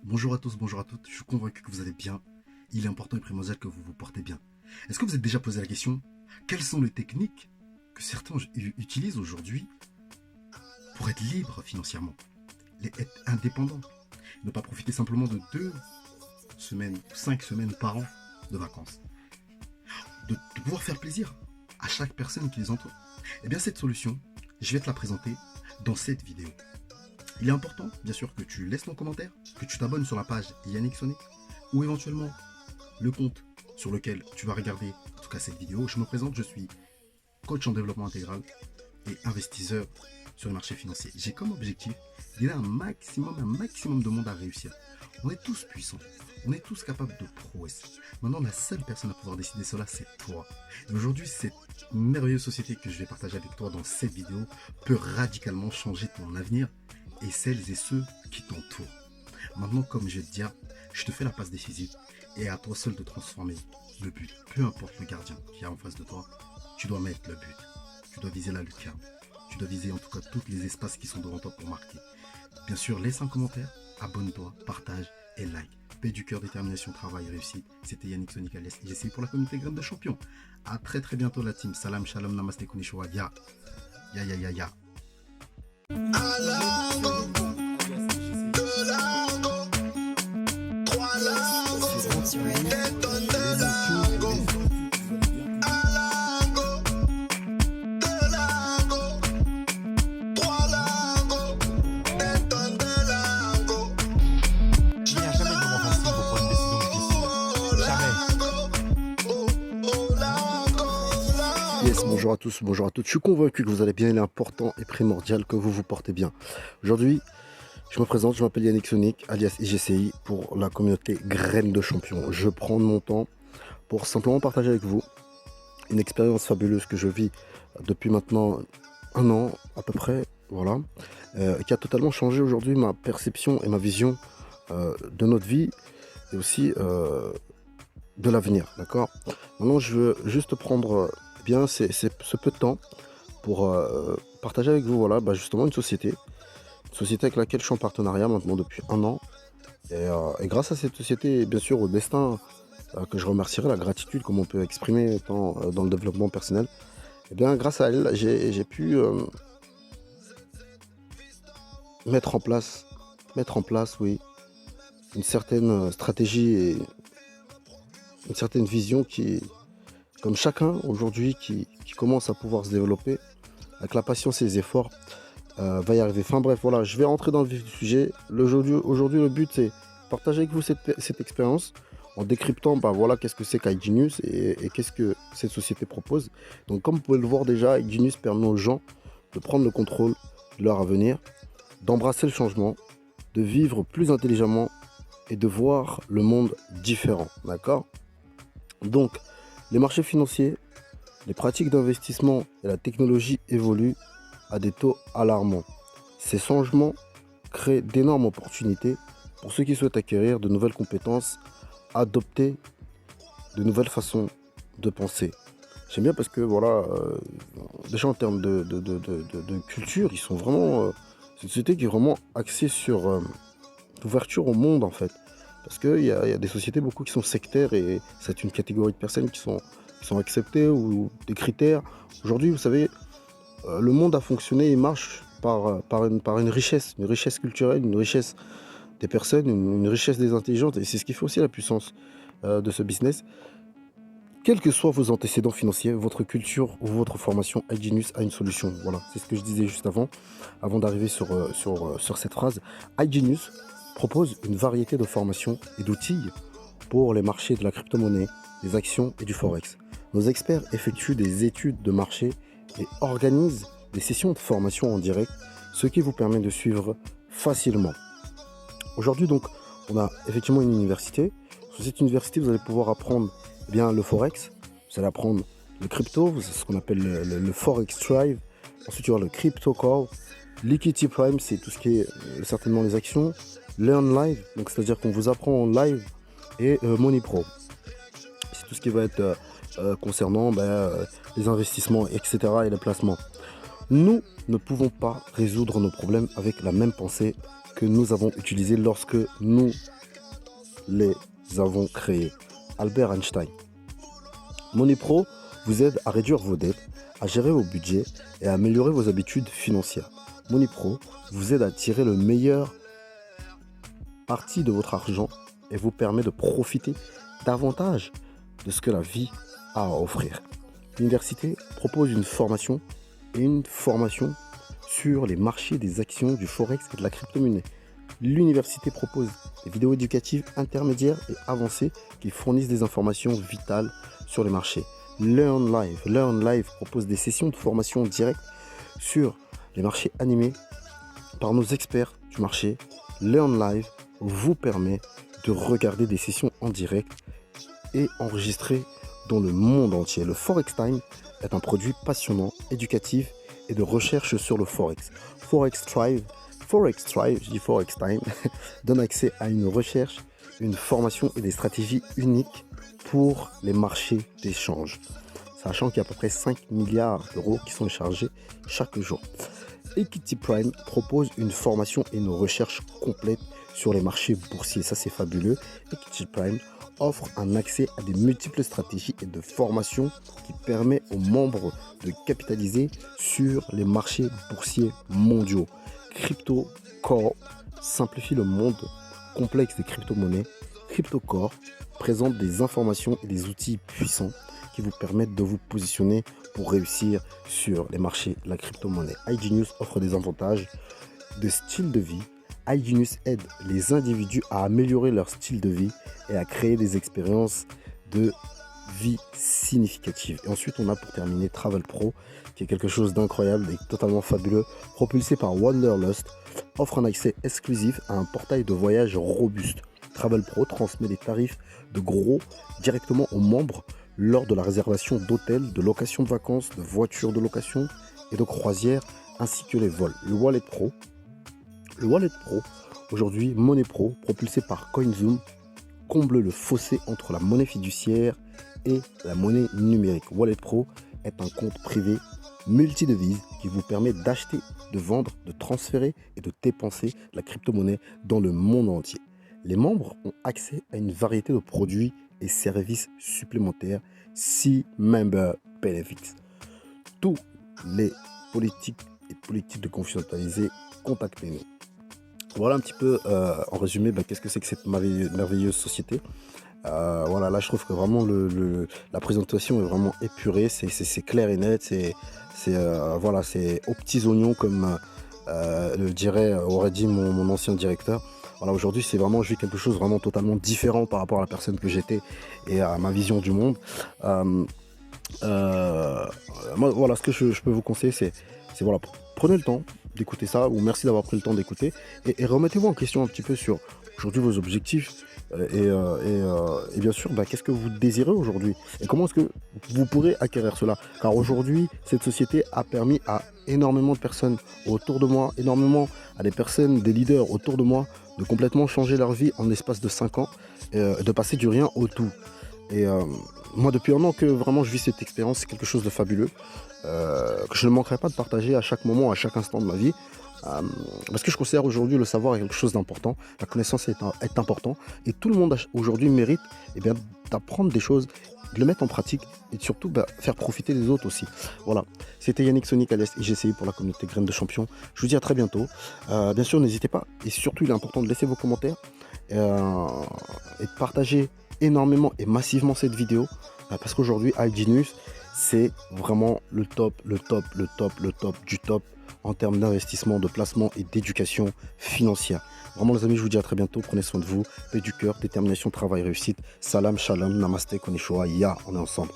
Bonjour à tous, bonjour à toutes, je suis convaincu que vous allez bien. Il est important et primordial que vous vous portez bien. Est-ce que vous êtes déjà posé la question, quelles sont les techniques que certains utilisent aujourd'hui pour être libres financièrement, être indépendants, ne pas profiter simplement de 2 semaines, 5 semaines par an de vacances, de pouvoir faire plaisir à chaque personne qui les entoure? Eh bien cette solution, je vais te la présenter dans cette vidéo. Il est important, bien sûr, que tu laisses ton commentaire, que tu t'abonnes sur la page Yannick Sonic, ou éventuellement le compte sur lequel tu vas regarder, en tout cas cette vidéo. Je me présente, je suis coach en développement intégral et investisseur sur le marché financier. J'ai comme objectif d'aider un maximum de monde à réussir. On est tous puissants, on est tous capables de prouesses. Maintenant, la seule personne à pouvoir décider cela, c'est toi. Et aujourd'hui, cette merveilleuse société que je vais partager avec toi dans cette vidéo peut radicalement changer ton avenir et celles et ceux qui t'entourent. Maintenant, comme je vais te dire, je te fais la passe décisive et à toi seul de transformer le but. Peu importe le gardien qui est en face de toi, tu dois mettre le but. Tu dois viser la lucarne. Tu dois viser en tout cas tous les espaces qui sont devant toi pour marquer. Bien sûr, laisse un commentaire, abonne-toi, partage et like. Paix du cœur, détermination, travail, réussite. C'était Yannick Sonic alias IGCI pour la communauté Graine de Champion. A très bientôt la team. Salam, shalom, namaste, konnichiwa, ya. Ya. Yes, bonjour à tous, bonjour à toutes. Je suis convaincu que vous allez bien. Il est important et primordial que vous vous portez bien. Aujourd'hui, je me présente, je m'appelle Yannick Sonic, alias IGCI, pour la communauté Graine de Champion. Je prends mon temps pour simplement partager avec vous une expérience fabuleuse que je vis depuis maintenant 1 an à peu près, voilà, qui a totalement changé aujourd'hui ma perception et ma vision de notre vie et aussi de l'avenir, d'accord. Maintenant, je veux juste prendre bien ce peu de temps pour partager avec vous, voilà, justement une société avec laquelle je suis en partenariat maintenant depuis 1 an. Et grâce à cette société, et bien sûr au destin que je remercierai, la gratitude comme on peut exprimer dans le développement personnel, et bien grâce à elle, j'ai pu mettre en place, oui, une certaine stratégie et une certaine vision qui, comme chacun aujourd'hui qui commence à pouvoir se développer, avec la patience et les efforts, va y arriver. Enfin bref, voilà, je vais rentrer dans le vif du sujet. Aujourd'hui, le but, c'est partager avec vous cette expérience en décryptant, voilà, qu'est-ce que c'est qu'IGenius et qu'est-ce que cette société propose. Donc comme vous pouvez le voir déjà, IGenius permet aux gens de prendre le contrôle de leur avenir, d'embrasser le changement, de vivre plus intelligemment et de voir le monde différent, d'accord? Donc, les marchés financiers, les pratiques d'investissement et la technologie évoluent à des taux alarmants. Ces changements créent d'énormes opportunités pour ceux qui souhaitent acquérir de nouvelles compétences, adopter de nouvelles façons de penser. J'aime bien parce que voilà, déjà en termes de culture, ils sont vraiment, c'est une société qui est vraiment axée sur l'ouverture au monde en fait. Parce qu'il y a des sociétés beaucoup qui sont sectaires et c'est une catégorie de personnes qui sont acceptées ou des critères. Aujourd'hui, vous savez, le monde a fonctionné et marche par une richesse culturelle, une richesse des personnes, une richesse des intelligentes. Et c'est ce qui fait aussi la puissance de ce business. Quels que soient vos antécédents financiers, votre culture ou votre formation, IGenius a une solution. Voilà, c'est ce que je disais juste avant d'arriver sur cette phrase. IGenius propose une variété de formations et d'outils pour les marchés de la crypto-monnaie, des actions et du forex. Nos experts effectuent des études de marché et organisent des sessions de formation en direct, ce qui vous permet de suivre facilement. Aujourd'hui, donc, on a effectivement une université. Sur cette université, vous allez pouvoir apprendre le forex, vous allez apprendre le crypto, c'est ce qu'on appelle le forex drive. Ensuite, il y aura le crypto call, liquidity prime, c'est tout ce qui est certainement les actions. Learn live, donc c'est-à-dire qu'on vous apprend en live, et Money Pro, c'est tout ce qui va être concernant les investissements, etc. et les placements. Nous ne pouvons pas résoudre nos problèmes avec la même pensée que nous avons utilisés lorsque nous les avons créés. Albert Einstein. Money Pro vous aide à réduire vos dettes, à gérer vos budgets et à améliorer vos habitudes financières. Money Pro vous aide à tirer le meilleur parti de votre argent et vous permet de profiter davantage de ce que la vie a à offrir. L'université propose une formation sur les marchés des actions, du forex et de la crypto-monnaie. L'université propose des vidéos éducatives intermédiaires et avancées qui fournissent des informations vitales sur les marchés. Learn Live propose des sessions de formation directe sur les marchés animés par nos experts du marché. Learn Live vous permet de regarder des sessions en direct et enregistrées dans le monde entier. Le Forex Time est un produit passionnant, éducatif et de recherche sur le Forex. Forex Time, donne accès à une recherche, une formation et des stratégies uniques pour les marchés d'échange. Sachant qu'il y a à peu près 5 milliards d'euros qui sont chargés chaque jour. Equity Prime propose une formation et une recherche complète sur les marchés boursiers. Ça, c'est fabuleux. Equity Prime offre un accès à des multiples stratégies et de formations qui permet aux membres de capitaliser sur les marchés boursiers mondiaux. Crypto Core simplifie le monde complexe des crypto-monnaies. Crypto Core présente des informations et des outils puissants qui vous permettent de vous positionner pour réussir sur les marchés de la crypto-monnaie. iGenius offre des avantages de style de vie. iGenius aide les individus à améliorer leur style de vie et à créer des expériences de vie significatives. Et ensuite, on a pour terminer Travel Pro, qui est quelque chose d'incroyable et totalement fabuleux, propulsé par Wanderlust, offre un accès exclusif à un portail de voyage robuste. Travel Pro transmet des tarifs de gros directement aux membres lors de la réservation d'hôtels, de location de vacances, de voitures de location et de croisières, ainsi que les vols. Le Wallet Pro, aujourd'hui Money Pro, propulsé par CoinZoom, comble le fossé entre la monnaie fiduciaire et la monnaie numérique. Wallet Pro est un compte privé multidevises qui vous permet d'acheter, de vendre, de transférer et de dépenser la crypto-monnaie dans le monde entier. Les membres ont accès à une variété de produits et services supplémentaires, 6 Member Benefits. Tous les politiques de confidentialité, contactez-nous. Voilà un petit peu en résumé qu'est-ce que c'est que cette merveilleuse société. Voilà, là je trouve que vraiment la présentation est vraiment épurée, c'est clair et net, c'est aux petits oignons comme aurait dit mon ancien directeur. Voilà, aujourd'hui c'est vraiment, je vis quelque chose vraiment totalement différent par rapport à la personne que j'étais et à ma vision du monde. Moi, voilà, ce que je peux vous conseiller, c'est voilà, prenez le temps d'écouter ça, ou merci d'avoir pris le temps d'écouter, et remettez-vous en question un petit peu sur aujourd'hui vos objectifs, et bien sûr qu'est-ce que vous désirez aujourd'hui et comment est-ce que vous pourrez acquérir cela, car aujourd'hui cette société a permis à énormément de personnes autour de moi, énormément à des personnes, des leaders autour de moi, de complètement changer leur vie en l'espace de 5 ans, de passer du rien au tout. Et moi, depuis un an que vraiment je vis cette expérience, c'est quelque chose de fabuleux, que je ne manquerai pas de partager à chaque moment, à chaque instant de ma vie, parce que je considère aujourd'hui le savoir est quelque chose d'important, la connaissance est important, et tout le monde aujourd'hui mérite d'apprendre des choses, de le mettre en pratique, et surtout faire profiter les autres aussi. Voilà, c'était Yannick Sonic alias IGCI pour la communauté Graines de Champion. Je vous dis à très bientôt. Bien sûr, n'hésitez pas, et surtout il est important de laisser vos commentaires et de partager énormément et massivement cette vidéo, parce qu'aujourd'hui iGenius c'est vraiment le top du top en termes d'investissement, de placement et d'éducation financière. Vraiment les amis, je vous dis à très bientôt, prenez soin de vous, paix du cœur, détermination, travail, réussite, salam, shalom, namaste, konnichiwa, ya, on est ensemble.